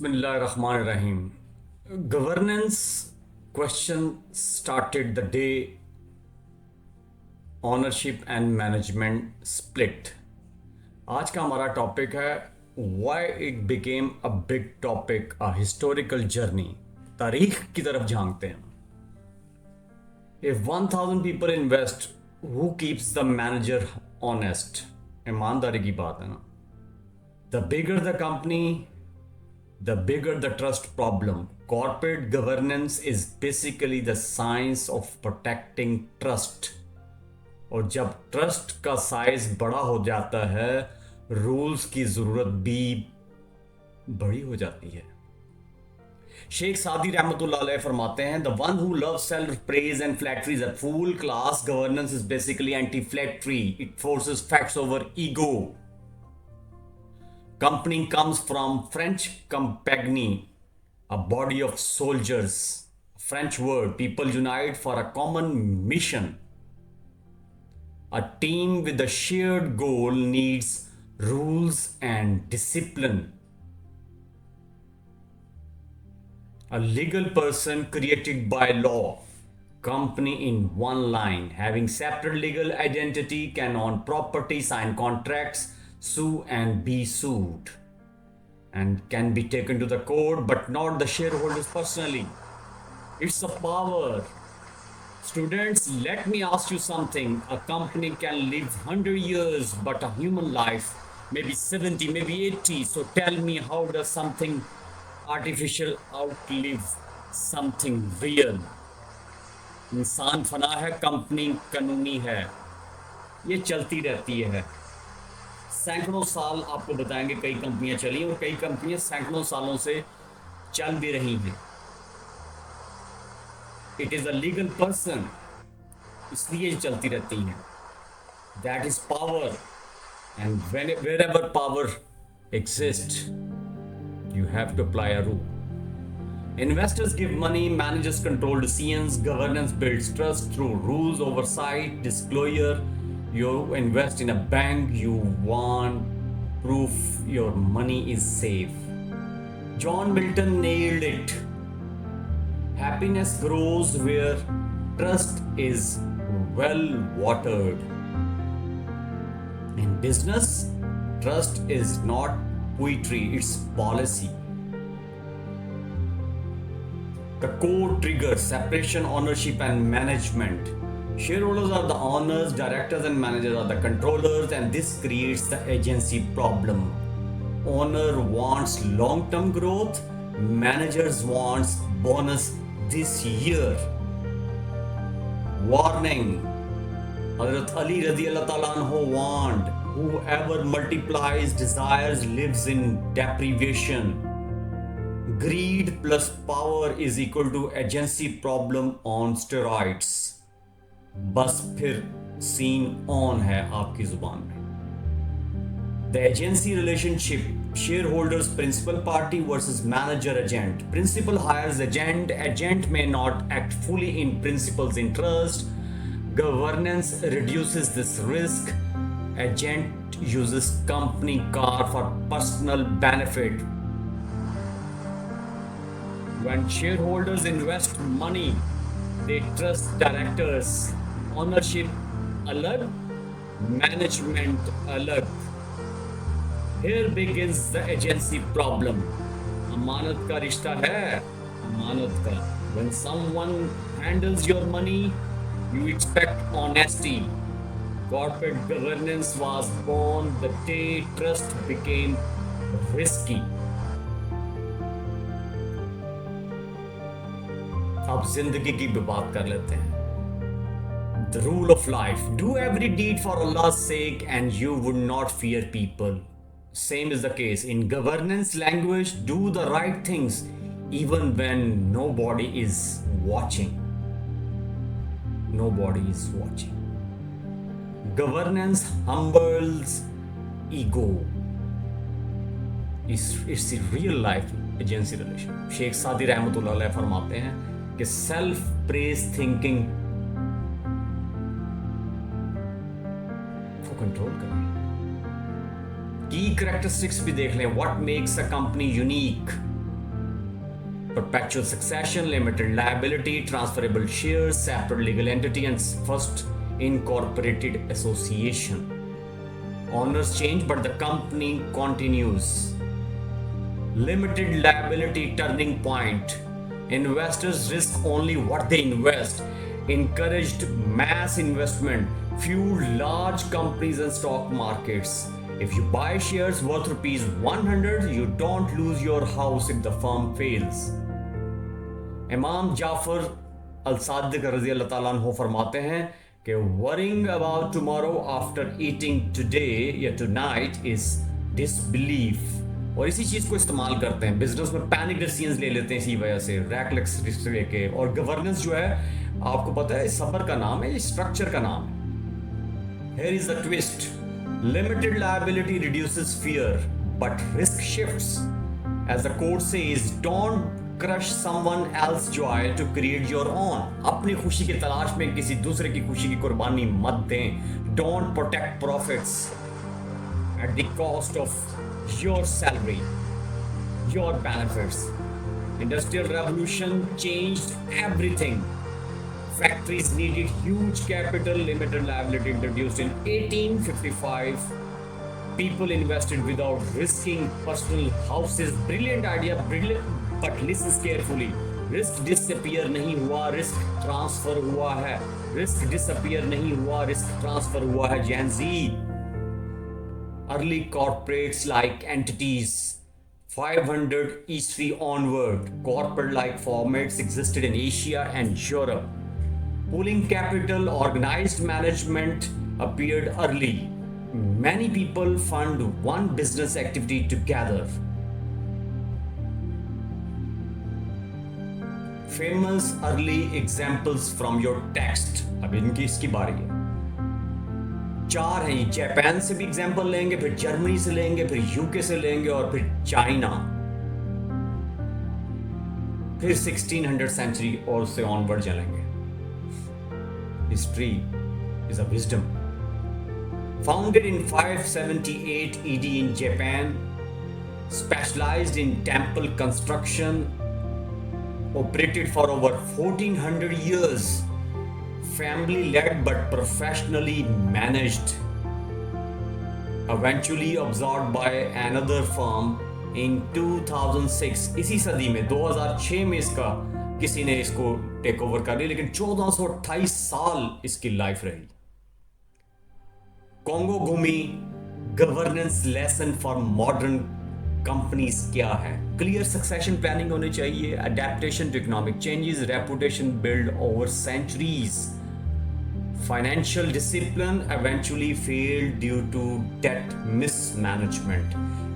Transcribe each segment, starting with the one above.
Bismillahirrahmanirrahim. Governance question started the day ownership and management split. आज का हमारा topic है why it became a big topic, a historical journey. तारीख की तरफ झांकते हैं. If 1000 people invest, who keeps the manager honest? ईमानदारी की बात है ना. The bigger the company, the bigger the trust problem. Corporate governance is basically the science of protecting trust. और जब ट्रस्ट का साइज बड़ा हो जाता है रूल्स की जरूरत भी बड़ी हो जाती है. शेख सादी रहमतुल्लाह अलैह फरमाते हैं the one who love self praise and flattery is a fool. Class governance is basically anti flattery. It forces facts over ego. Company comes from French compagnie, a body of soldiers. French word, people unite for a common mission. A team with a shared goal needs rules and discipline. A legal person created by law. Company in one line, having separate legal identity, can own property, sign contracts, sue and be sued, and can be taken to the court, but not the shareholders personally. It's a power. Students, let me ask you something. A company can live 100 years, but a human life maybe 70, maybe 80. So tell me, how does something artificial outlive something real? इंसान फना है, company कानूनी है, ये चलती रहती है. सैकड़ों साल आपको बताएंगे कई कंपनियां चली और कई कंपनियां सैकड़ों सालों से चल भी रही हैं. It is a legal person, इसलिए चलती रहती हैं. That is power, and wherever power exist you have to apply a rule. Investors give money, managers control decisions, governance builds trust through rules, oversight, disclosure. You invest in a bank, you want proof your money is safe. John Milton nailed it. Happiness grows where trust is well watered. In business, trust is not poetry, it's policy. The core triggers separation, ownership, and management. Shareholders are the owners, directors and managers are the controllers, and this creates the agency problem. Owner wants long-term growth, managers wants bonus this year. Warning. Hazrat Ali radiallahu ta'ala anhu warned, whoever multiplies desires lives in deprivation. Greed plus power is equal to agency problem on steroids. बस फिर scene on है आपकी जुबान में. The agency relationship, shareholders principal party versus manager agent. Principal hires agent, agent may not act fully in principal's interest. Governance reduces this risk. Agent uses company car for personal benefit. When shareholders invest money, they trust directors. Ownership alag, management alag. Here begins the agency problem. अमानत का रिश्ता है, अमानत का. When someone handles your money, you expect honesty. Corporate governance was born the day trust became risky. अब जिंदगी की भी बात कर लेते हैं. The rule of life: do every deed for Allah's sake and you would not fear people. Same is the case in governance language. Do the right things even when nobody is watching. Nobody is watching. Governance humbles ego. It's the real life agency relation. Sheikh सादी रहमतुल्लाह अलैह फरमाते हैं कि self praise thinking को control करें. की characteristics भी देख लें. What makes a company unique. perpetual succession, limited liability, transferable shares, separate legal entity, and first incorporated association. Owners change, but the company continues. Limited liability turning point. Investors risk only what they invest. Encouraged mass investment, fueled large companies and stock markets. If you buy shares worth rupees 100, you don't lose your house if the firm fails. इमाम जाफर अल सादिक रजी अल्लाह ताला अन्हु फरमाते हैं कि worrying about tomorrow after eating today या tonight is disbelief. और इसी चीज को इस्तेमाल करते हैं बिजनेस में, पैनिक डिसीजंस ले लेते हैं इसी वजह से, रैकलेस रिस्क लेके। और गवर्नेंस जो है आपको पता है सबर का नाम है, ये स्ट्रक्चर का नाम है। Here is the twist, limited liability reduces fear but risk shifts. As the court says, don't crush someone else joy to create your own. अपनी खुशी की तलाश में किसी दूसरे की खुशी की कुर्बानी मत दें। Don't protect profits at the cost of your salary, your benefits. Industrial revolution changed everything. Factories needed huge capital, limited liability introduced in 1855. People invested without risking personal houses. Brilliant idea, brilliant, but listen carefully. Risk disappear नहीं हुआ, risk transfer हुआ है। Risk disappear नहीं हुआ, risk transfer हुआ है। Gen Z. Early corporates like entities. 500 EC onward, corporate-like formats existed in Asia and Europe. Pooling capital, organized management appeared early. Many people fund one business activity together. Famous early examples from your text. अब इनकी इसकी बारी है। 4 हैं, Japan से भी example लेंगे, फिर जर्मनी से लेंगे, फिर यूके से लेंगे और फिर चाइना, फिर 1600 सेंचुरी और उससे ऑनवर्ड चलेंगे। History is a wisdom. Founded in 578 AD in Japan, specialized in temple construction, operated for over 1400 years, family led but professionally managed, eventually absorbed by another firm in 2006. इसी सदी में 2006 में इसका किसी ने इसको टेक ओवर कर लिया, लेकिन 1428 साल इसकी लाइफ रही। Kongo Gumi governance lesson for modern companies क्या है? क्लियर सक्सेशन प्लानिंग होनी चाहिए, adaptation to economic changes, reputation build over centuries, financial discipline eventually failed due to debt mismanagement.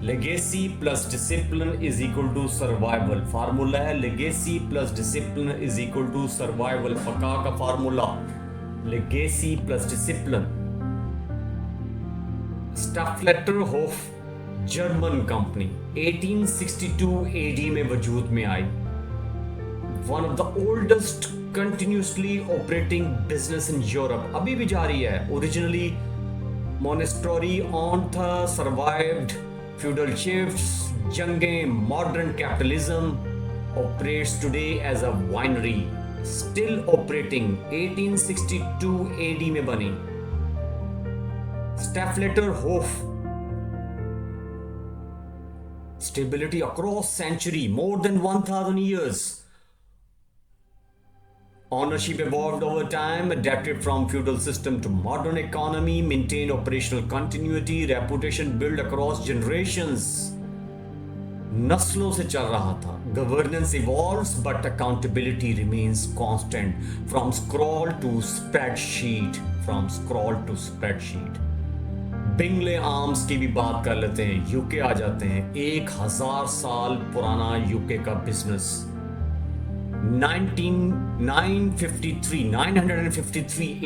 Legacy plus discipline is equal to survival. Formula है legacy plus discipline is equal to survival. फका का formula legacy plus discipline. Staffletterhof German company 1862 AD में वजूद में आई। One of the oldest continuously operating business in Europe, अभी भी जारी है। Originally monastery owned था, survived feudal shifts, जंगें, modern capitalism, operates today as a winery, still operating, 1862 AD में बनी। Staffletterhof, stability across century, more than 1000 years. Ownership evolved over time, adapted from feudal system to modern economy, maintained operational continuity, reputation built across generations. नस्लों से चल रहा था। Governance evolves, but accountability remains constant. From scroll to spreadsheet, from scroll to spreadsheet. Bingley arms की भी बात कर लेते हैं, यूके आ जाते हैं। 1000 साल पुराना यूके का बिजनेस 953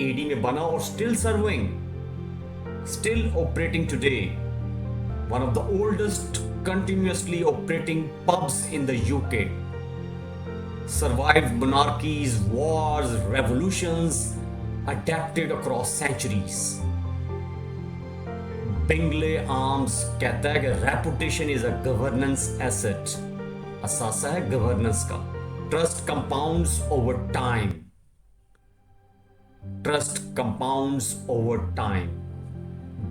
AD में बना और still serving, still operating today. One of the oldest continuously operating pubs in the UK. Survived monarchies, wars, revolutions, adapted across centuries. Bingley Arms कहता है कि reputation is a governance asset. असासा है governance का। Trust compounds over time, trust compounds over time.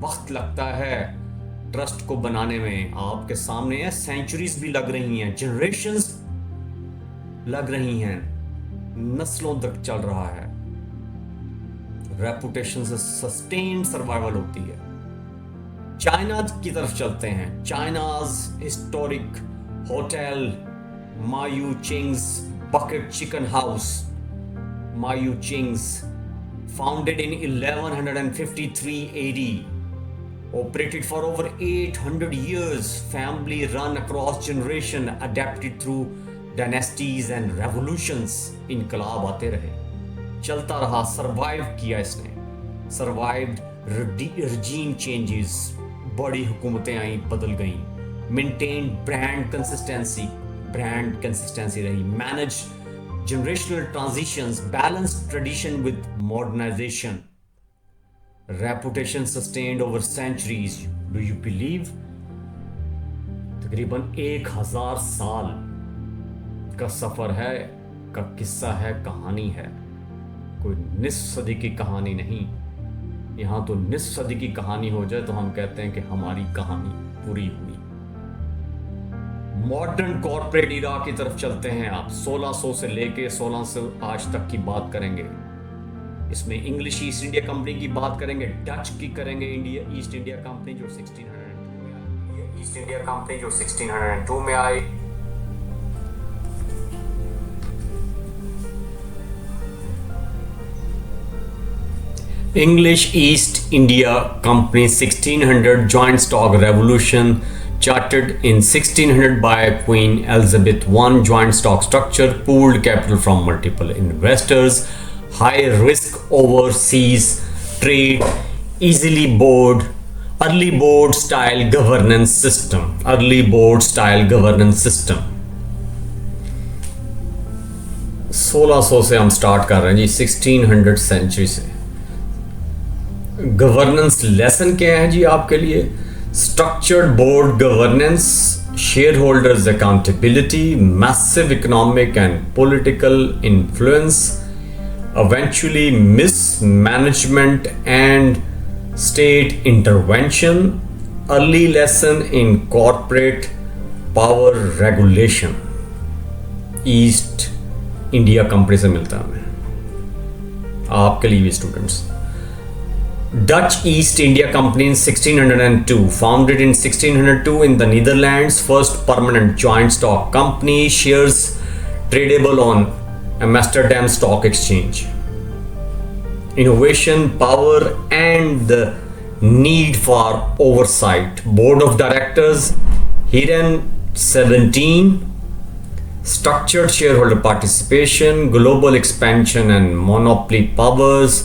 वक्त लगता है trust को बनाने में। आपके सामने है, सेंचुरीज भी लग रही हैं, जनरेशंस लग रही हैं, नस्लों तक चल रहा है। रेपुटेशन से सस्टेन्ड सर्वाइवल होती है। चाइना की तरफ चलते हैं। China's historic hotel Ma Yu Ching's bucket chicken house, Ma Yu Ching's, founded in 1153 AD, operated for over 800 years, family run across generation, adapted through dynasties and revolutions। इनकलाब आते रहे, चलता रहा, सरवाइव किया इसने, सर्वाइव्ड regime changes, बड़ी हुकूमतें आई, बदल गई, मेंटेन ब्रांड कंसिस्टेंसी रही, manage generational transitions, balanced tradition with modernization, reputation sustained over centuries। Do you believe? तकरीबन 1000 साल का सफर है, का किस्सा है, कहानी है। कोई निस्फ सदी की कहानी नहीं। यहां तो निस्फ सदी की कहानी हो जाए तो हम कहते हैं कि हमारी कहानी पूरी हुई। मॉडर्न कॉर्पोरेट इरा की तरफ चलते हैं आप। 1600 से लेके 1600 आज तक की बात करेंगे। इसमें इंग्लिश ईस्ट इंडिया कंपनी की बात करेंगे, डच की करेंगे, इंडिया ईस्ट इंडिया कंपनी जो 1602 में आई, English East India Company 1600 joint stock revolution, chartered in 1600 by Queen Elizabeth I, joint stock structure, pooled capital from multiple investors, high risk overseas trade, early board style governance system, 1600 से हम start कर रहे हैं जी, 1600 century से। Governance lesson क्या है जी आपके लिए? Structured board governance, shareholders accountability, massive economic and political influence, eventually mismanagement and state intervention, early lesson in corporate power regulation। East India company से मिलता है हमें, आपके लिए भी students. Dutch East India Company in 1602, founded in 1602 in the Netherlands, first permanent joint stock company, shares tradable on Amsterdam Stock Exchange। Innovation, power and the need for oversight, board of directors Hiren 17, structured shareholder participation, global expansion and monopoly powers,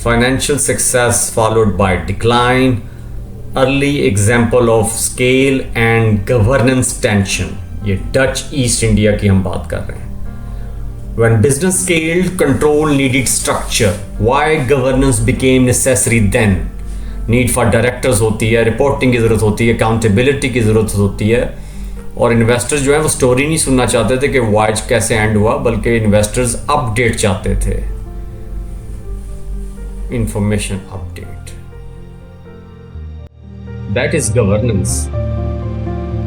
financial success followed by decline, early example of scale and governance tension। ये Dutch east India की हम बात कर रहे हैं। When business scaled, control needed structure, why governance became necessary then। Need for directors होती है, reporting की जरूरत होती है, अकाउंटेबिलिटी की जरूरत होती है, और इन्वेस्टर्स जो है वो स्टोरी नहीं सुनना चाहते थे कि वाइज कैसे एंड हुआ, बल्कि इन्वेस्टर्स अपडेट चाहते थे, information update. That is governance.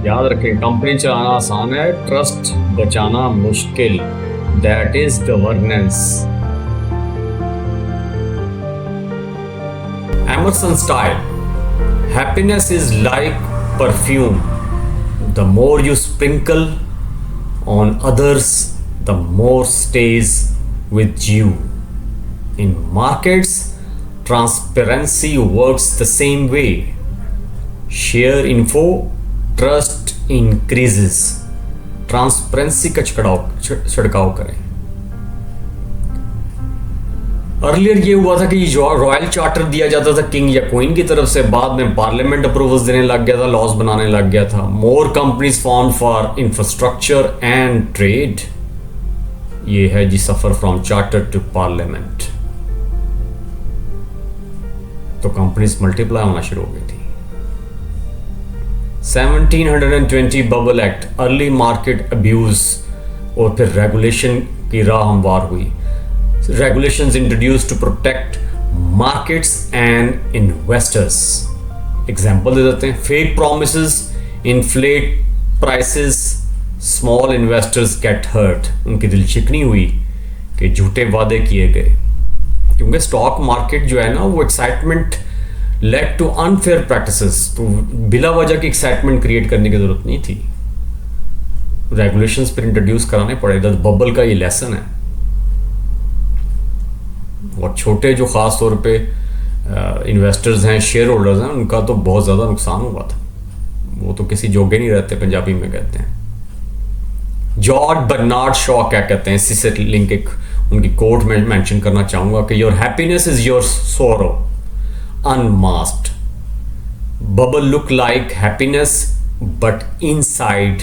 याद रखें, कंपनी चलाना आसान है, ट्रस्ट बचाना मुश्किल। That is governance. Emerson style, happiness is like perfume, the more you sprinkle on others, the more stays with you। In markets, transparency works the same way। Share info, trust increases। Transparency का छिड़काव करें। Earlier ये हुआ था कि royal charter दिया जाता था किंग या क्वीन की तरफ से, बाद में पार्लियामेंट अप्रूवल्स देने लग गया था, लॉज बनाने लग गया था। More companies form for infrastructure and trade. ये है जी सफर फ्रॉम चार्टर टू पार्लियामेंट। तो कंपनीज मल्टीप्लाई होना शुरू हो गई थी। 1720 bubble act, early market abuse और फिर रेगुलेशन की राह हमवार हुई। Regulations introduce to protect markets and investors. Example दे देते हैं, fake promises inflate prices, small investors get hurt. उनकी दिल चिकनी हुई कि झूठे वादे किए गए, क्योंकि स्टॉक मार्केट जो है ना वो excitement led to unfair practices. तो बिला वजह की एक्साइटमेंट क्रिएट करने की जरूरत नहीं थी, रेगुलेशंस पर इंट्रोड्यूस कराने पड़े। बबल का ये लेसन है। और छोटे जो ख़ास तौर पे इन्वेस्टर्स हैं, शेयर होल्डर्स हैं, उनका तो बहुत ज़्यादा नुकसान हुआ था। वो तो किसी जोगे नहीं रहते, पंजाबी में कहते हैं। जॉर्ज बर्नार्ड शॉ क्या कहते हैं, इसी से लिंक एक उनकी कोट में मेंशन करना चाहूँगा कि your happiness is your sorrow unmasked. Bubble look like happiness but inside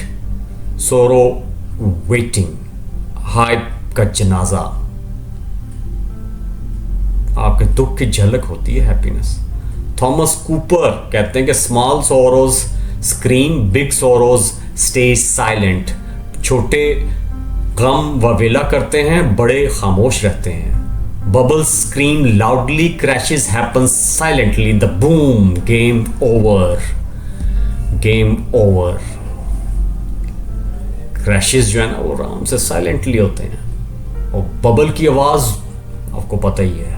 sorrow waiting. Hype का जनाजा, आपके दुख की झलक होती है हैप्पीनेस। थॉमस कूपर कहते हैं कि small sorrows scream, big sorrows stay silent. छोटे गम ववेला करते हैं, बड़े खामोश रहते हैं। Bubbles scream loudly, crashes happens silently. The boom, game over, game over. Crashes जो है ना वो आराम से साइलेंटली होते हैं, और बबल की आवाज आपको पता ही है।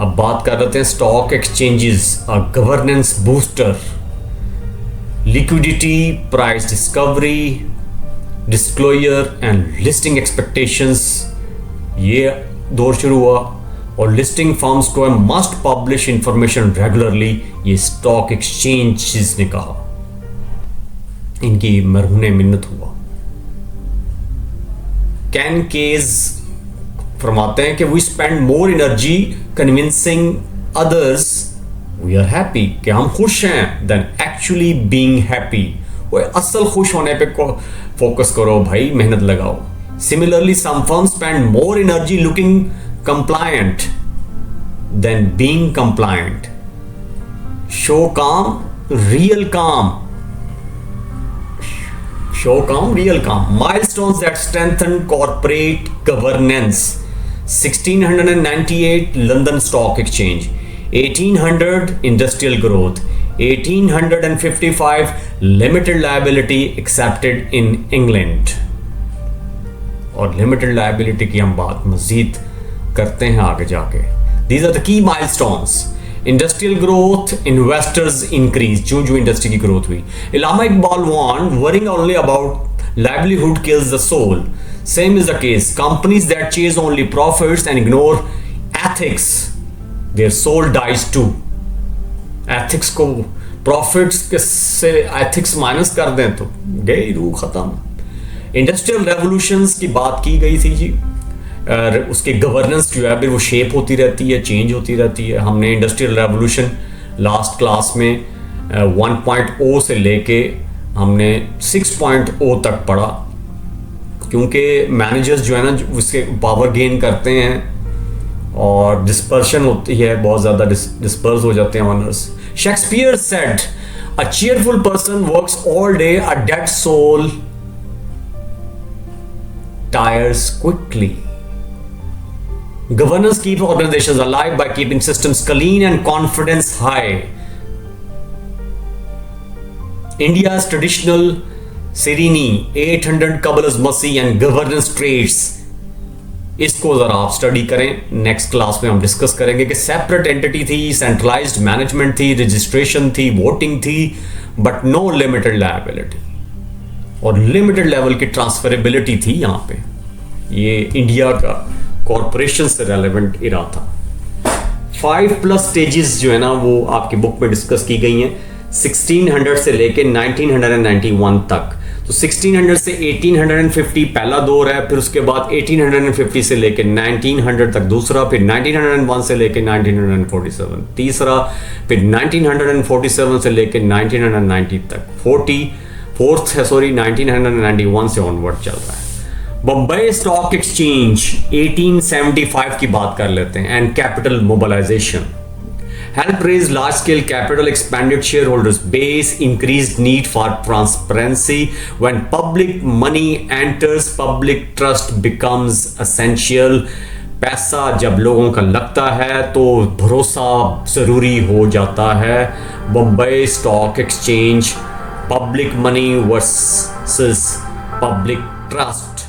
अब बात कर रहे हैं stock exchanges, a governance booster, liquidity, price discovery, disclosure and listing expectations. ये दौर शुरू हुआ, और लिस्टिंग फर्म्स को मस्ट पब्लिश इंफॉर्मेशन रेगुलरली। ये स्टॉक एक्सचेंजेस ने कहा, इनकी मरहूने मिन्नत हुआ। कैन केज फरमाते हैं कि we spend more energy convincing others we are happy, कि हम खुश हैं, देन एक्चुअली बीइंग हैप्पी। वो असल खुश होने पे फोकस करो भाई, मेहनत लगाओ। Similarly some firms spend more energy looking compliant than being compliant. Show काम, रियल काम, show calm, real calm. Milestones that strengthen corporate governance. 1698 London Stock Exchange, 1800 industrial growth, 1855 limited liability accepted in England. और limited liability की हम बात मजीद करते हैं आगे जाके। These are the key milestones. Industrial growth, investors increase, जो जो इंडस्ट्री की ग्रोथ हुई। Allama Iqbal warn, worrying only about livelihood kills the soul. Same is the case, companies that chase only profits and ignore ethics, their soul dies too. Ethics को, profits से ethics minus कर दें तो गई रूह खत्म। इंडस्ट्रियल रेवोल्यूशंस की बात की गई थी जी, उसके गवर्नेंस जो है फिर वो शेप होती रहती है, चेंज होती रहती है। हमने इंडस्ट्रियल रेवोल्यूशन लास्ट क्लास में 1.0 से लेके हमने 6.0 तक पढ़ा, क्योंकि मैनेजर्स जो है ना उसके पावर गेन करते हैं और डिस्पर्शन होती है, बहुत ज़्यादा डिस्पर्स हो जाते हैं owners. Shakespeare said, a cheerful person works all day, a dead soul tires quickly. Governance keep organizations alive by keeping systems clean and confidence high. India's traditional Sirini 800 Kabbalah's Masi and governance traits, इसको जरा आप study करें। Next class में हम discuss करेंगे कि separate entity थी, centralised management थी, रजिस्ट्रेशन थी, वोटिंग थी, बट नो लिमिटेड लायबिलिटी, और लिमिटेड लेवल की ट्रांसफरेबिलिटी थी। यहाँ पे ये इंडिया का कॉरपोरेशन से रेलेवेंट इरा था। 5+ स्टेजेस जो है ना वो आपकी बुक में डिस्कस की गई हैं, 1600 से लेके 1991 तक। तो 1600 से 1850 पहला दौर है, फिर उसके बाद 1850 से लेके 1900 तक दूसरा, फिर 1901 से लेके 1947 तीसरा, फिर 1947 से लेके 1990 तक 1991 से ऑनवर्ड चल रहा है। बम्बई स्टॉक एक्सचेंज 1875 की बात कर लेते हैं, and capital mobilisation. help raise large scale capital, expanded shareholders base, increased need for transparency. When public money enters, public trust becomes essential. पैसा जब लोगों का लगता है तो भरोसा ज़रूरी हो जाता है. Bombay stock exchange, public money versus public trust.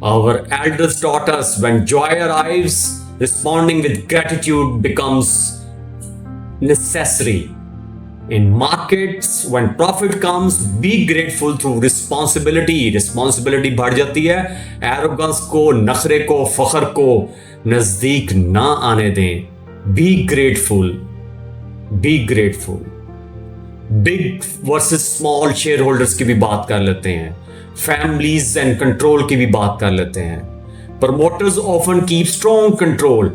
Our elders taught us when joy arrives, responding with gratitude becomes necessary. In markets, when profit comes, be grateful through responsibility. Responsibility बढ़ जाती है. Arrogance को, नखरे को, फखर को नजदीक ना आने दें. Be grateful. Be grateful. Big versus small share holders की भी बात कर लेते हैं. फैमिलीज एंड कंट्रोल की भी बात कर लेते हैं. Promoters often keep strong control.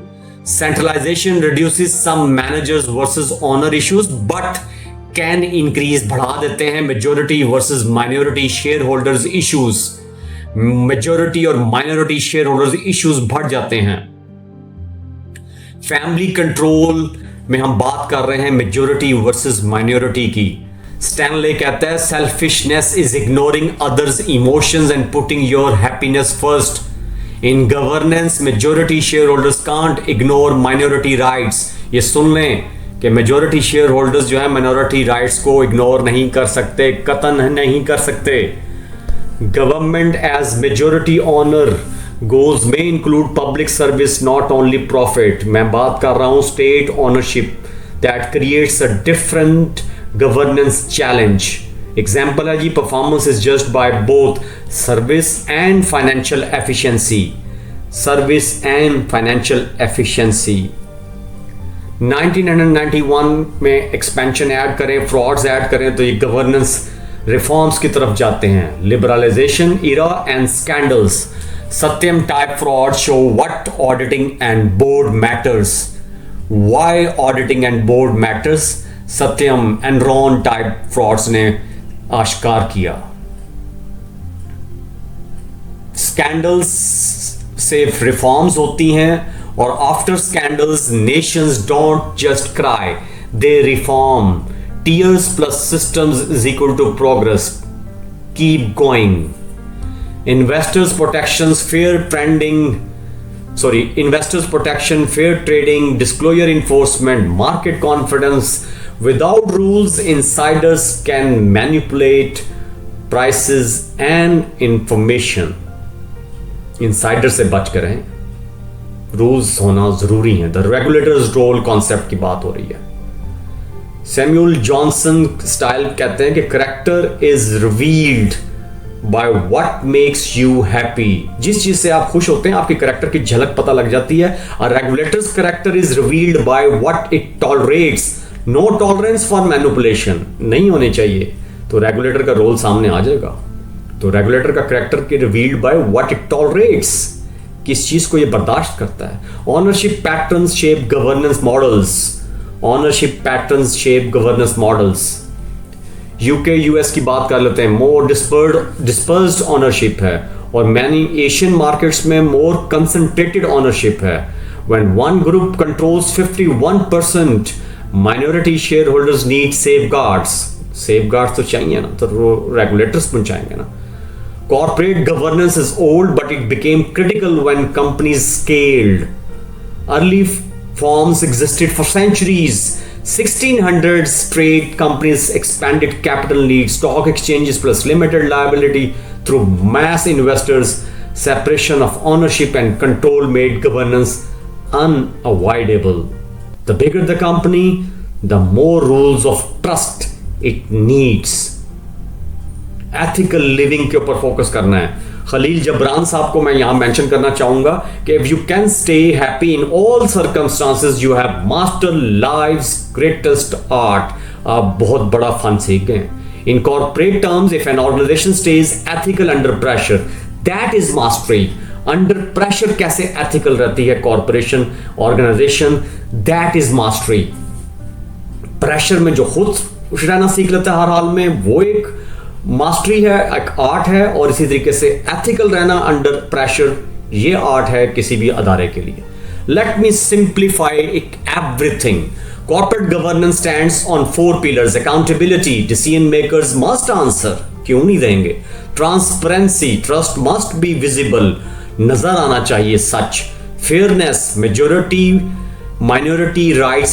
Centralisation reduces some managers versus owner issues but can increase, बढ़ा देते हैं majority versus minority shareholders issues. Majority और माइनॉरिटी शेयर होल्डर्स इश्यूज बढ़ जाते हैं. फैमिली कंट्रोल में हम बात कर रहे हैं मेजोरिटी वर्सेस माइनॉरिटी की. स्टैनले कहता है selfishness is ignoring others emotions and putting your happiness first. In governance majority share holders can't ignore minority rights. ये सुन लें कि मेजोरिटी शेयर होल्डर्स जो है माइनॉरिटी राइट्स को इग्नोर नहीं कर सकते, कतन नहीं कर सकते. Government as majority owner goals may include public service, not only profit. मैं बात कर रहा हूँ state ownership that creates a different governance challenge. Example है जी, performance is judged by both service and financial efficiency. Service and financial efficiency. 1991 में expansion add करें, frauds add करें तो ये governance reforms की तरफ जाते हैं. Liberalization era and scandals. Satyam type fraud show what auditing and board matters. Why auditing and board matters? Satyam Enron type frauds ने आश्कार किया. Scandals से reforms होती हैं और after scandals nations don't just cry, they reform. Tears plus systems is equal to progress. Keep going. Investors protection, fair trading, disclosure enforcement, market confidence. Without rules, insiders can manipulate prices and information. Insider से बच कर रहें. Rules होना जरूरी है. The regulator's role concept की बात हो रही है. Samuel Johnson स्टाइल कहते हैं कि character is revealed by what makes you happy. जिस चीज से आप खुश होते हैं आपके करेक्टर की झलक पता लग जाती है. A regulator's character is revealed by what it tolerates. No tolerance for manipulation. नहीं होने चाहिए तो रेगुलेटर का रोल सामने आ जाएगा. तो रेगुलेटर का करेक्टर की revealed by what it tolerates. किस चीज को ये बर्दाश्त करता है. Ownership patterns shape governance models. Ownership patterns shape governance models. UK US की बात कर लेते हैं. मोर डिस्पर्स्ड ऑनरशिप है और मैनी एशियन मार्केट्स में मोर कंसंट्रेटेड ऑनरशिप है. When one group controls 51%, minority shareholders need safeguards. Safeguards तो चाहिए ना, तो रेगुलेटर्स पहुंचाएंगे ना. Corporate governance is old but it became critical when companies scaled. Early forms existed for centuries. 1600s trade companies expanded capital needs, stock exchanges plus limited liability through mass investors. Separation of ownership and control made governance unavoidable. The bigger the company, the more rules of trust it needs. Ethical living के ऊपर focus करना है. खलील जबरान साहब को मैं यहां mention करना चाहूंगा कि if you can stay happy in all circumstances, you have mastered life's greatest art. आप बहुत बड़ा फन सीख गए. In corporate terms, if an organization stays ethical under pressure, that is mastery. Under pressure कैसे ethical रहती है corporation, organization, that is mastery. Pressure में जो खुद रहना सीख लेता है हर हाल में, वो एक मास्टरी है, एक आर्ट है. और इसी तरीके से एथिकल रहना अंडर प्रेशर, ये आर्ट है किसी भी अदारे के लिए. Let me simplify everything. Corporate governance stands on 4 pillars: accountability, decision makers must answer, क्यों नहीं देंगे, transparency, trust must be visible, नजर आना चाहिए सच, fairness, minority rights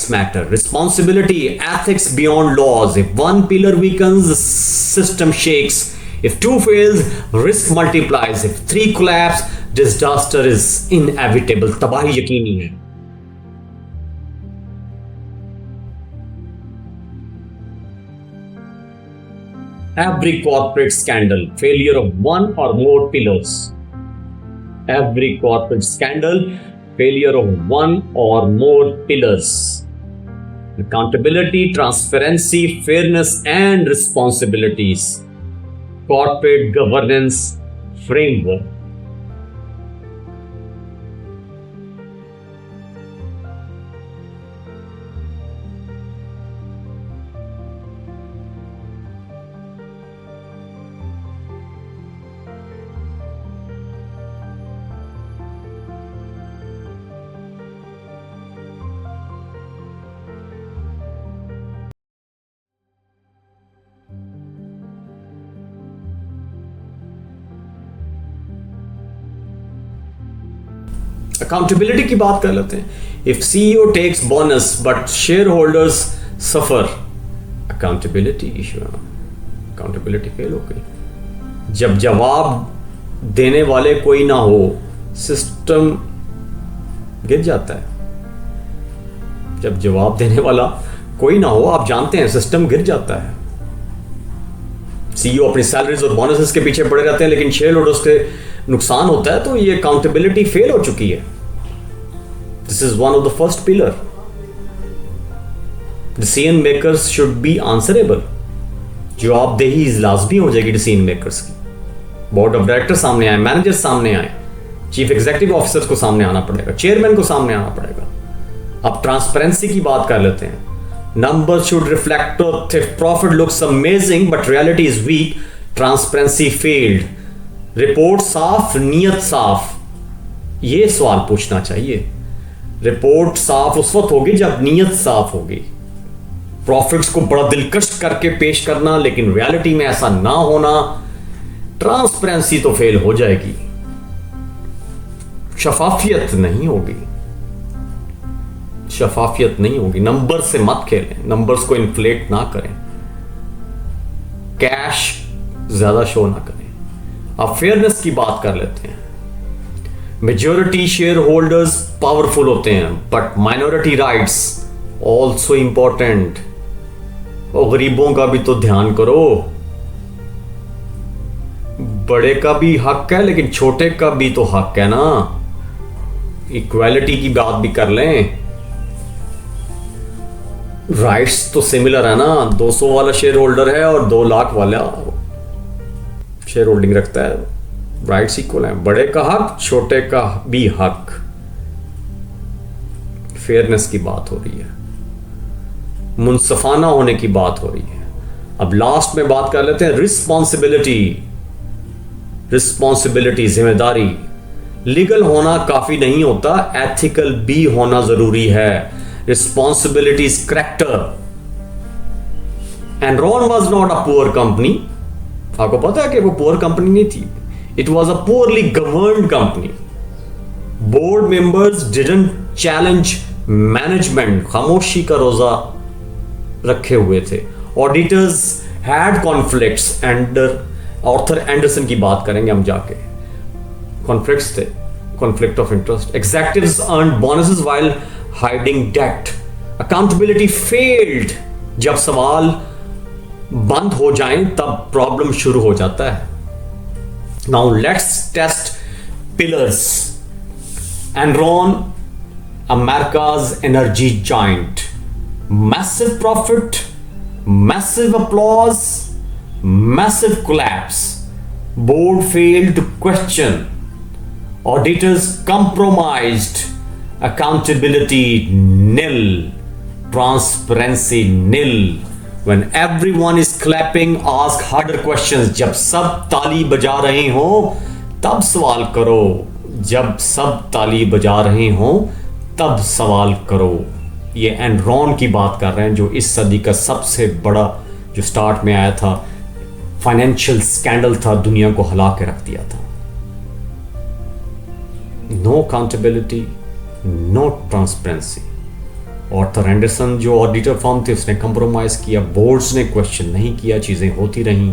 matter, responsibility, ethics beyond laws. If one pillar weakens, the system shakes. If 2 fails, risk multiplies. If 3 collapse, disaster is inevitable. तबाही यकीनी है. Every corporate scandal, failure of 1 or more pillars. Every corporate scandal, failure of 1 or more pillars: accountability, transparency, fairness, and responsibilities. Corporate governance framework. Accountability की बात कर लेते हैं. If CEO takes bonus but shareholders suffer, accountability issue, accountability fail हो गई. जब जवाब देने वाले कोई ना हो, सिस्टम गिर जाता है. जब जवाब देने वाला कोई ना हो, आप जानते हैं सिस्टम गिर जाता है. सीईओ अपनी सैलरीज और बोनसेस के पीछे पड़े रहते हैं, लेकिन शेयर होल्डर्स के नुकसान होता है, तो ये अकाउंटेबिलिटी फेल हो चुकी है. This is one of the first pillar. Decision makers should be answerable. जवाबदेही लाजमी हो जाएगी डिसीजन मेकर्स की. बोर्ड ऑफ डायरेक्टर सामने आए, मैनेजर सामने आए, चीफ एग्जीक्यूटिव ऑफिसर को सामने आना पड़ेगा, चेयरमैन को सामने आना पड़ेगा. अब ट्रांसपेरेंसी की बात कर लेते हैं. Numbers should reflect truth. If profit looks amazing but reality is weak, transparency failed. Report साफ, नियत साफ, ये सवाल पूछना चाहिए. रिपोर्ट साफ उस वक्त होगी जब नियत साफ होगी. प्रॉफिट्स को बड़ा दिलकश करके पेश करना, लेकिन रियलिटी में ऐसा ना होना, ट्रांसपेरेंसी तो फेल हो जाएगी. शफाफियत नहीं होगी. शफाफियत नहीं होगी. नंबर से मत खेलें, नंबर्स को इन्फ्लेट ना करें, कैश ज्यादा शो ना करें. अब फेयरनेस की बात कर लेते हैं. मेजॉरिटी शेयर होल्डर्स पावरफुल होते हैं, but minority rights also important. और गरीबों का भी तो ध्यान करो. बड़े का भी हक है, लेकिन छोटे का भी तो हक है ना. इक्वालिटी की बात भी कर लें. राइट्स तो सिमिलर है ना. 200 वाला शेयर होल्डर है और 2 लाख वाला शेयर होल्डिंग रखता है, राइट्स इक्वल है. बड़े का हक, छोटे का भी हक. फेयरनेस की बात हो रही है, मुनसफाना होने की बात हो रही है. अब लास्ट में बात कर लेते हैं रिस्पॉन्सिबिलिटी. रिस्पॉन्सिबिलिटी, जिम्मेदारी. लीगल होना काफी नहीं होता, एथिकल भी होना जरूरी है. Responsibilities character. Enron was not a poor company. आपको पता है कि वो poor company नहीं थी. It was a poorly governed company. Board members didn't challenge management. खामोशी का रोजा रखे हुए थे. Auditors had conflicts. Arthur Andersen की बात करेंगे हम जाके. Conflicts थे. Conflict of interest. Executives earned bonuses while hiding debt. Accountability failed. जब सवाल बंद हो जाएं तब प्रॉब्लम शुरू हो जाता है. Now let's test pillars. Enron, America's energy giant. Massive profit, massive applause, massive collapse. Board failed to question. Auditors compromised. Accountability nil, transparency nil. When everyone is clapping, ask harder questions. जब सब ताली बजा रहे हो तब सवाल करो, जब सब ताली बजा रहे हों तब सवाल करो। ये एनरॉन की बात कर रहे हैं, जो इस सदी का सबसे बड़ा, जो स्टार्ट में आया था, फाइनेंशियल स्कैंडल था, दुनिया को हिला के रख दिया था। No accountability, no transparency. Arthur Andersen जो ऑडिटर फर्म थे उसने कंप्रोमाइज किया, बोर्ड्स ने क्वेश्चन नहीं किया, चीजें होती रहीं।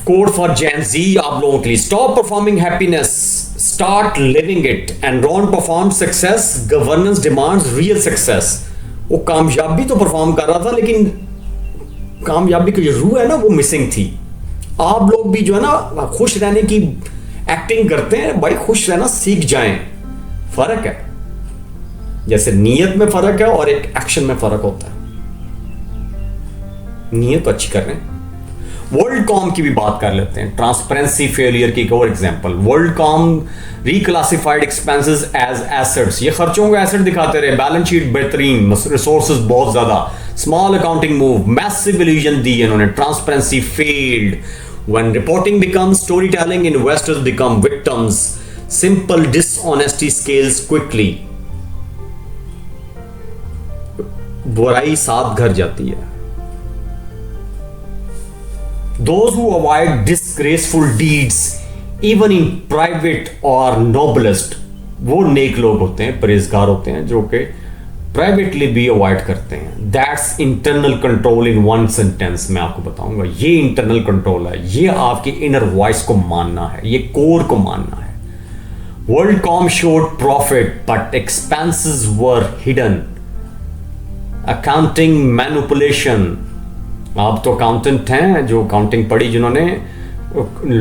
कोड फॉर जेन जी आप लोगों के लिए, stop performing happiness, start living it. Enron perform success, governance demands real success. वो कामयाबी तो परफॉर्म कर रहा था, लेकिन कामयाबी की जो रूह है ना वो मिसिंग थी। आप लोग भी जो है ना खुश रहने की एक्टिंग करते हैं, बड़े खुश रहना सीख जाएं। फर्क है, जैसे नीयत में फर्क है और एक एक्शन में फर्क होता है। नीयत अच्छी कर रहे हैं। वर्ल्ड कॉम की भी बात कर लेते हैं, ट्रांसपेरेंसी फेलियर की एक और example. WorldCom reclassified expenses as assets, ये खर्चों को एसेट दिखाते रहे, बैलेंस शीट बेहतरीन, रिसोर्सेज बहुत ज्यादा, small accounting move, massive illusion दी इन्होंने, transparency failed. When reporting becomes story telling, investors become victims, simple dishonesty scales quickly. बुराई साथ घर जाती है। Those who avoid disgraceful deeds even in private or noblest, वो नेक लोग होते हैं, परहेजगार होते हैं, जो कि प्राइवेटली भी अवॉइड करते हैं। That's internal control in one sentence. मैं आपको बताऊंगा, ये इंटरनल कंट्रोल है, ये आपकी इनर वॉइस को मानना है, ये कोर को मानना है। World com showed profit but expenses were hidden, accounting manipulation. आप तो अकाउंटेंट हैं, जो अकाउंटिंग पढ़ी, जिन्होंने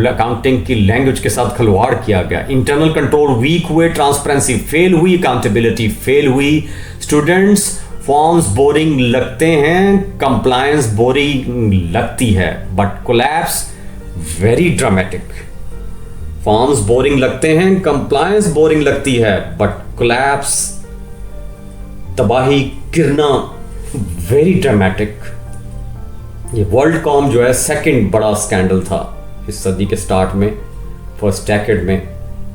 अकाउंटिंग की लैंग्वेज के साथ खिलवाड़ किया गया। इंटरनल कंट्रोल वीक हुए, ट्रांसपेरेंसी फेल हुई, अकाउंटेबिलिटी फेल हुई। स्टूडेंट्स, फॉर्म्स बोरिंग लगते हैं, कंप्लायंस बोरिंग लगती है, but collapse very dramatic. Forms boring लगते हैं, कंप्लायंस बोरिंग लगती है, बट कोलैप्स, तबाही, गिरना, वेरी ड्रामेटिक। ये वर्ल्ड कॉम जो है सेकंड बड़ा स्कैंडल था इस सदी के स्टार्ट में, फर्स्ट डेकेड में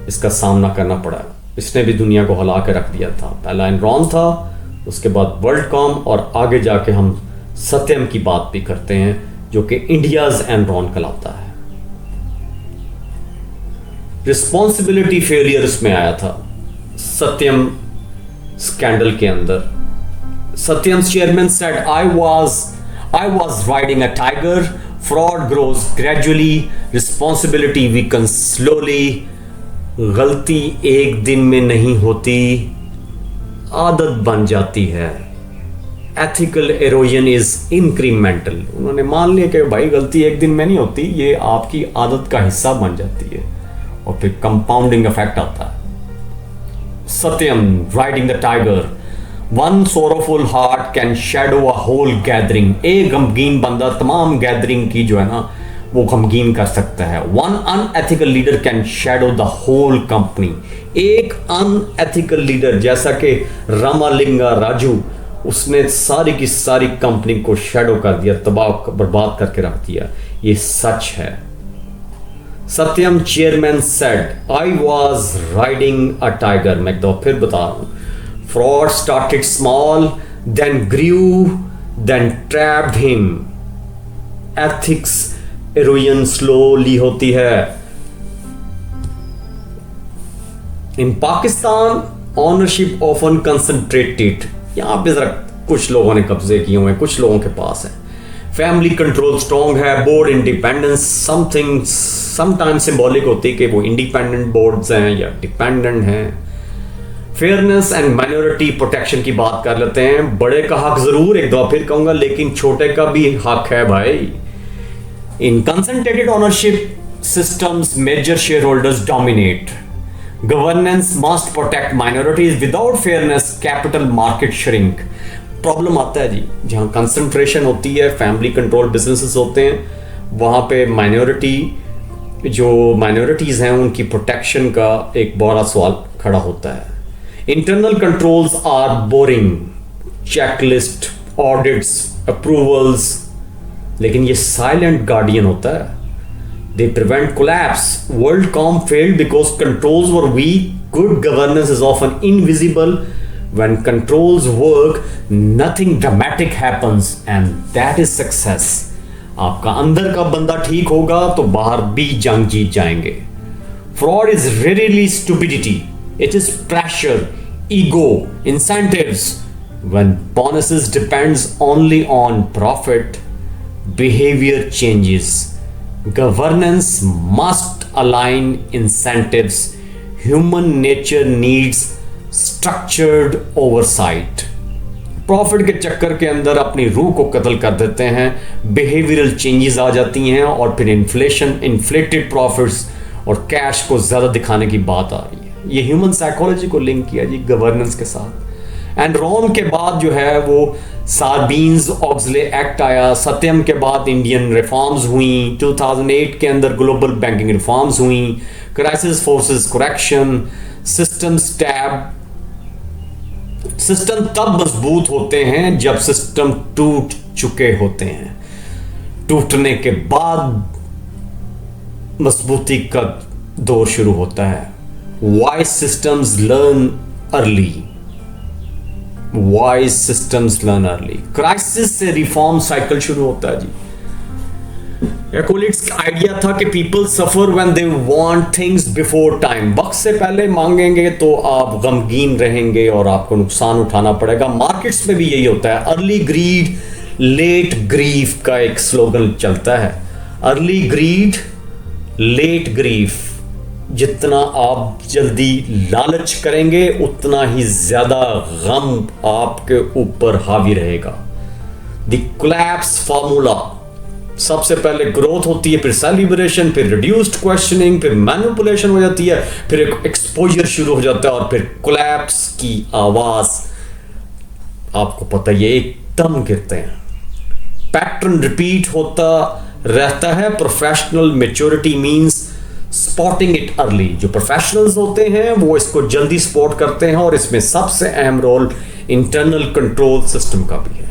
इसका सामना करना पड़ा। इसने भी दुनिया को हिला के रख दिया था। पहला एनरॉन था, उसके बाद वर्ल्ड कॉम, और आगे जाके हम सत्यम की बात भी करते हैं, जो कि इंडियाज एनरॉन कहलाता है। रिस्पॉन्सिबिलिटी फेलियर इसमें आया था सत्यम स्कैंडल के अंदर। Satyam chairman said, I was riding a tiger, fraud grows gradually, responsibility weakens slowly, गलती एक दिन में नहीं होती, आदत बन जाती है। Ethical erosion is incremental। उन्होंने मान लिया कि भाई गलती एक दिन में नहीं होती, ये आपकी आदत का हिस्सा बन जाती है, और फिर कंपाउंडिंग इफेक्ट आता है। Satyam riding the tiger, one sorrowful heart can shadow a whole gathering. एक गमगीन बंदा तमाम गैदरिंग की जो है ना वो गमगीन कर सकता है। One unethical leader can shadow the whole company. एक अनएथिकल लीडर जैसा कि रामालिंगा राजू, उसने सारी की सारी कंपनी को शैडो कर दिया, तबाह बर्बाद करके रख दिया। ये सच है। Satyam chairman said, I was riding a tiger. मैं तो फिर बता रहा हूं, fraud started small, then grew, then trapped him. Ethics erosion slowly होती है। In Pakistan, ownership often concentrated। यहाँ पे जरा कुछ लोगों ने कब्जे किए हुए हैं, कुछ लोगों के पास है। फैमिली कंट्रोल स्ट्रॉन्ग है, board independence something sometime symbolic होती है कि वो इंडिपेंडेंट बोर्ड्स हैं या डिपेंडेंट हैं। फेयरनेस एंड माइनॉरिटी प्रोटेक्शन की बात कर लेते हैं। बड़े का हक जरूर, एक दफा फिर कहूंगा, लेकिन छोटे का भी हक है भाई। In concentrated ownership systems major shareholders dominate. Governance must protect minorities, without fairness capital market shrink. Problem आता है जी, जहां कंसंट्रेशन होती है, फैमिली कंट्रोल बिजनेसेस होते हैं, वहां पे माइनॉरिटी, जो माइनॉरिटीज हैं उनकी प्रोटेक्शन का एक बड़ा सवाल खड़ा होता है। Internal controls are boring, checklist, audits, approvals, लेकिन ये साइलेंट गार्डियन होता है। They prevent collapse. WorldCom failed because controls were weak. Good governance is often invisible. When controls work, nothing dramatic happens, and that is success. आपका अंदर का बंदा ठीक होगा तो बाहर भी जंग जीत जाएंगे. Fraud is rarely stupidity. It is pressure, ego, incentives. When bonuses depends only on profit, behavior changes. Governance must align incentives. Human nature needs structured oversight. Profit के चक्कर के अंदर अपनी रूह को कत्ल कर देते हैं, बिहेवियरल चेंजेस आ जाती हैं और फिर इन्फ्लेशन, इन्फ्लेटेड प्रॉफिट्स और कैश को ज़्यादा दिखाने की बात आ रही है. ये ह्यूमन साइकोलॉजी को लिंक किया जी गवर्नेंस के साथ. एनरॉन के बाद जो है वो सार्बीन्स-ऑक्सले एक्ट आया. सत्यम के बाद इंडियन रिफॉर्म्स हुई. 2008 के अंदर ग्लोबल बैंकिंग रिफॉर्म्स हुई. Crisis forces correction, system stab. System तब मजबूत होते हैं जब सिस्टम टूट चुके होते हैं. टूटने के बाद मजबूती का दौर शुरू होता है. Wise systems learn early. Wise systems learn early. Crisis से रिफॉर्म साइकिल शुरू होता है जी. एकोलिट्स का आइडिया था कि people suffer when they want things before time. वक्त से पहले मांगेंगे तो आप गमगीन रहेंगे और आपको नुकसान उठाना पड़ेगा. मार्केट्स में भी यही होता है. अर्ली ग्रीड लेट ग्रीफ का एक स्लोगन चलता है. Early greed late grief. जितना आप जल्दी लालच करेंगे उतना ही ज्यादा गम आपके ऊपर हावी रहेगा. The collapse formula. सबसे पहले ग्रोथ होती है, फिर सेलिब्रेशन, फिर रिड्यूस्ड क्वेश्चनिंग, फिर मैनिपुलेशन हो जाती है, फिर एक एक्सपोजर शुरू हो जाता है और फिर कोलैप्स की आवाज आपको पता है एकदम गिरते हैं. पैटर्न रिपीट होता रहता है. Professional maturity means spotting it early. जो प्रोफेशनल्स होते हैं वो इसको जल्दी स्पॉट करते हैं और इसमें सबसे अहम रोल इंटरनल कंट्रोल सिस्टम का भी है.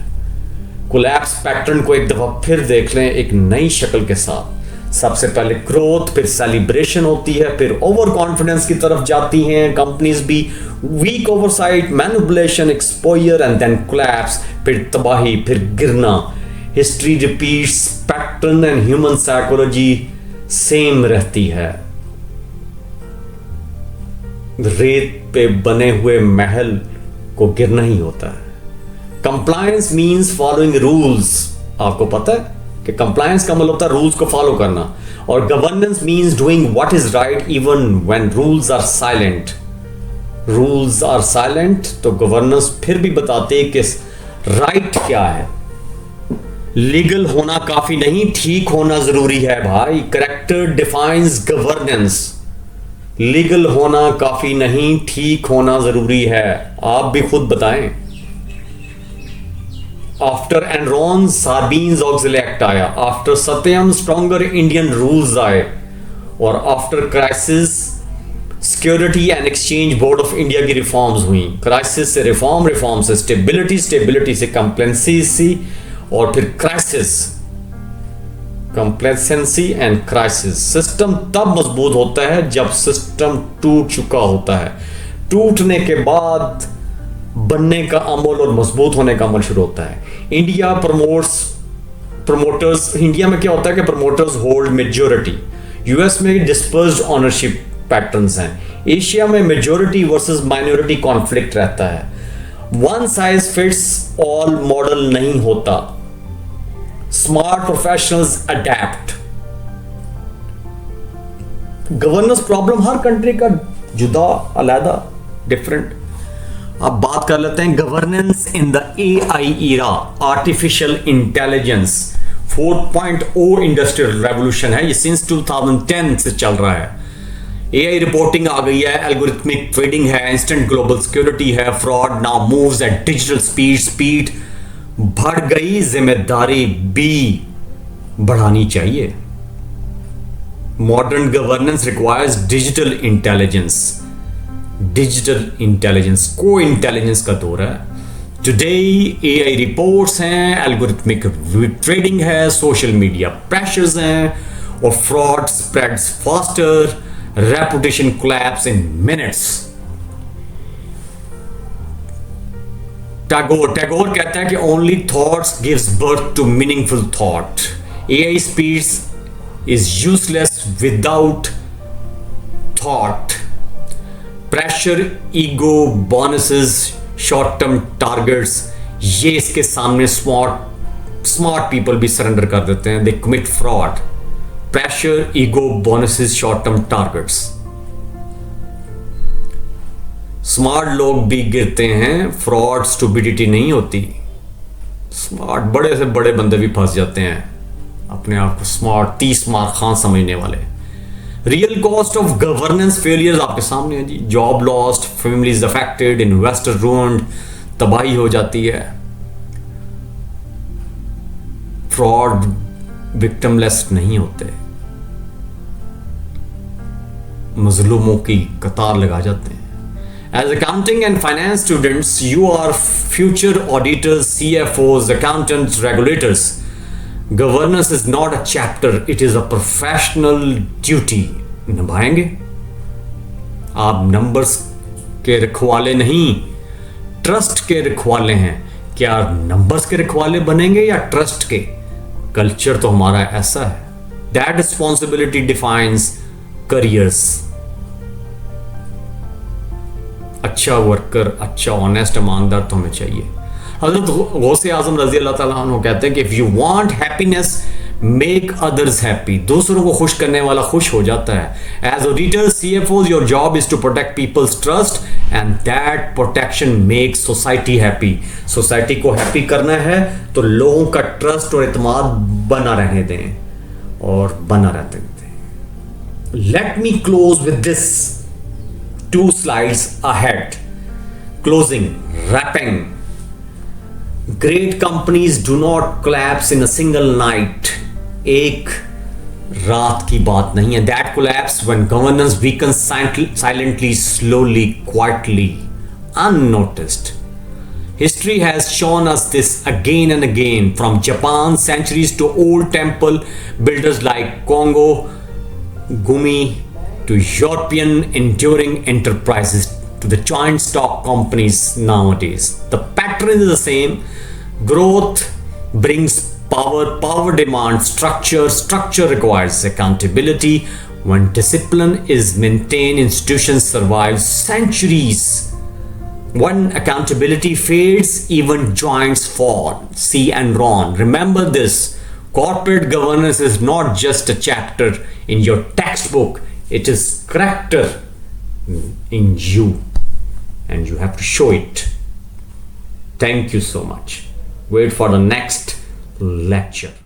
कोलैप्स पैटर्न को एक दफा फिर देख लें एक नई शक्ल के साथ. सबसे पहले ग्रोथ, फिर सेलिब्रेशन होती है, फिर ओवर कॉन्फिडेंस की तरफ जाती हैं कंपनीज भी. Weak oversight, manipulation, exposure and then collapse, फिर तबाही, फिर गिरना. History repeats. Pattern and human psychology same रहती है. रेत पे बने हुए महल को गिरना ही होता है. Compliance means following rules. आपको पता है कि कंप्लायंस का मतलब होता है रूल्स को फॉलो करना. और governance means doing what is right even when rules are silent. Rules are silent तो गवर्नेंस फिर भी बताते हैं कि राइट क्या है. लीगल होना काफी नहीं, ठीक होना जरूरी है भाई. Character defines governance. लीगल होना काफी नहीं, ठीक होना जरूरी है. आप भी खुद बताएं. आफ्टर एनरॉन सार्बीन्स-ऑक्सले एक्ट आया. आफ्टर सत्यम स्ट्रॉन्गर इंडियन रूल्स आए. और after crisis security and exchange board of India की रिफॉर्म्स हुई. क्राइसिस से रिफॉर्म, रिफॉर्म से स्टेबिलिटी, स्टेबिलिटी से कंप्लेसेंसी और फिर crisis. Complacency and crisis. System तब मजबूत होता है जब सिस्टम टूट चुका होता है. टूटने के बाद बनने का अमल और मजबूत होने का अमल शुरू होता है. India promoters. इंडिया में क्या होता है कि प्रमोटर्स होल्ड मेजोरिटी. यूएस में डिस्पर्स्ड ओनरशिप पैटर्न्स हैं. एशिया में मेजोरिटी वर्सेस माइनॉरिटी कॉन्फ्लिक्ट रहता है. One size fits all model नहीं होता. Smart professionals adapt. Governance problem हर कंट्री का जुदा, अलग, डिफरेंट. अब बात कर लेते हैं governance in the AI era. Artificial intelligence 4.0 industrial revolution है ये. सिंस 2010 से चल रहा है. एआई रिपोर्टिंग आ गई है, एल्गोरिथमिक ट्रेडिंग है, इंस्टेंट ग्लोबल सिक्योरिटी है. Fraud now moves eight digital speed. Speed बढ़ गई, जिम्मेदारी भी बढ़ानी चाहिए. Modern governance requires digital intelligence. Digital intelligence, को इंटेलिजेंस का दौर है. टुडे एआई रिपोर्ट्स हैं, एल्गोरिथमिक ट्रेडिंग है, सोशल मीडिया प्रेशर्स हैं or fraud spreads faster, reputation collapse in minutes. Tagore कहता है कि only thoughts gives birth to meaningful thought. AI speeds is useless without thought. Pressure, ego, bonuses, short-term targets, ये इसके सामने smart people भी surrender कर देते हैं. They commit fraud. Pressure, ego, bonuses, short-term targets. Smart लोग भी गिरते हैं, फ्रॉड स्टूपिडिटी नहीं होती. स्मार्ट बड़े से बड़े बंदे भी फंस जाते हैं, अपने आप को स्मार्ट 30 मार खान समझने वाले. Real cost of governance failures आपके सामने है जी. Job lost, families affected, investor ruined, तबाही हो जाती है. फ्रॉड विक्टिमलेस नहीं होते, मजलूमों की कतार लगा जाते हैं. As accounting and finance students, you are future auditors, CFOs, accountants, regulators. Governance is not a chapter, it is a professional duty. निभाएंगे. आप नंबर्स के रखवाले नहीं, ट्रस्ट के रखवाले हैं. क्या नंबर्स के रखवाले बनेंगे या ट्रस्ट के? कल्चर तो हमारा ऐसा है. That responsibility defines careers. अच्छा वर्कर, अच्छा ऑनेस्ट, ईमानदार तो हमें चाहिए. हजरत गौसे आजम रजी अल्लाह ताला अन्हु कहते हैं कि if you want happiness make others happy. दूसरों को खुश करने वाला खुश हो जाता है. As auditors, CFOs, your job is to protect people's trust and that protection makes society happy. Society को हैप्पी करना है तो लोगों का ट्रस्ट और इत्मीनान बना रहने दें और बना रहते दें. Let me close with this 2 slides ahead. Closing, wrapping. Great companies do not collapse in a single night. एक रात की बात नहीं है. That collapse when governance weakens silently, slowly, quietly, unnoticed. History has shown us this again and again, from Japan centuries to old temple builders like Kongo, Gumi, to European enduring enterprises, to the joint stock companies nowadays. The pattern is the same. Growth brings power, power demands structure, structure requires accountability. When discipline is maintained, institutions survive centuries. When accountability fades, even giants fall. See Enron. Remember this. Corporate governance is not just a chapter in your textbook. It is character in you and you have to show it. Thank you so much. Wait for the next lecture.